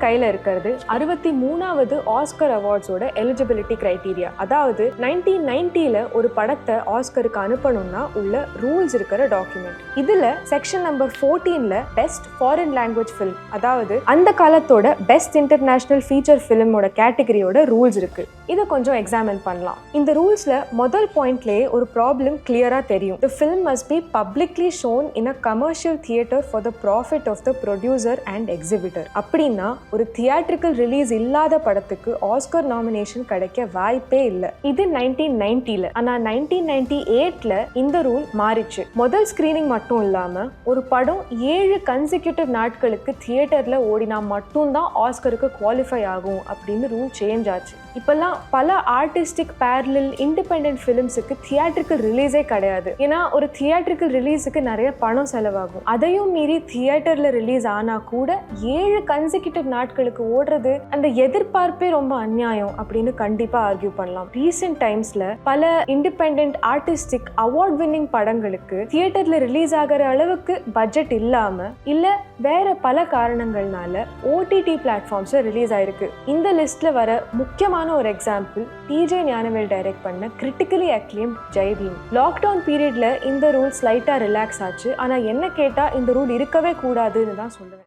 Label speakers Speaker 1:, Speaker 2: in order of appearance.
Speaker 1: கையில இருக்கிறது 63வது Oscar அவார்ட்ஸோட eligibility criteria. அதாவது 1990ல ஒரு படத்தை ஆஸ்கருக்கு அனுப்பணும்னா உள்ள ரூல்ஸ் இருக்கிற டாக்குமெண்ட். இதுல செக்ஷன் நம்பர் 14ல பெஸ்ட் ஃபாரின் லாங்குவேஜ் ஃபிலிம், அதாவது அந்த காலத்தோட பெஸ்ட் இன்டர்நேஷனல் ஃபீச்சர் ஃபிலிமோட கேட்டகரியோட ரூல்ஸ் இருக்கு. இதை கொஞ்சம் எக்ஸாமின் பண்ணலாம். இந்த ரூல்ஸ்ல முதல் பாயிண்ட்லயே ஒரு ப்ராப்ளம் கிளியரா தெரியும். The film must be publicly shown in a commercial theater for the profit of the producer and exhibitor. அப்படின்னா ஒரு தியேட்ரிக்கல் ரிலீஸ் இல்லாத படத்துக்கு ஆஸ்கர் நாமினேஷன் கிடைக்க வாய்ப்பே இல்லை. இது 1990ல. ஆனா 1998ல இந்த ரூல் மாறிச்சு. முதல் ஸ்கிரீனிங் மட்டும் இல்லாம ஒரு படம் 7 கன்சிக்யூட்டிவ் நாட்களுக்கு தியேட்டர்ல ஓடினா மட்டும்தான் ஆஸ்கருக்கு குவாலிஃபை ஆகும் அப்படின்னு ரூல் சேஞ்ச் ஆச்சு. இப்பெல்லாம் பல ஆர்டிஸ்டிக் பேரலல் இண்டிபெண்டன்ட் ஃபிலிம்ஸுக்கு தியேட்ரிக்கல் ரிலீஸே கிடையாது. ஏன்னா ஒரு தியேட்ரிக்கல் ரிலீஸுக்கு நிறைய பணம் செலவாகும். அதையும் மீறி தியேட்டர்ல ரிலீஸ் ஆனா கூட 7 கன்சிக்யூட்டிவ் நாட்களுக்கு ஓடுறது அந்த எதிர்பார்ப்பே ரொம்ப அநியாயம் அப்படின்னு கண்டிப்பா ஆர்கியூ பண்ணலாம். ரீசெண்ட் டைம்ஸ்ல பல இண்டிபெண்டன்ட் ஆர்டிஸ்டிக் அவார்ட் வின்னிங் படங்களுக்கு தியேட்டர்ல ரிலீஸ் ஆகிற அளவுக்கு பட்ஜெட் இல்லாம இல்ல வேற பல காரணங்கள்னால ஓடிடி பிளாட்ஃபார்ம்ஸ்ல ரிலீஸ் ஆயிருக்கு. இந்த லிஸ்ட்ல வர முக்கியமான ஒரு எக்ஸாம்பிள் டிஜே ஞானவேல் டைரக்ட் பண்ண critically acclaimed Jai Bhim. Lockdown பீரியட்ல இந்த ரூல் ஸ்லைட்டா ரிலாக்ஸ் ஆச்சு. ஆனா என்ன கேட்டா இந்த ரூல் இருக்கவே கூடாதுன்னு தான் சொல்லுவேன்.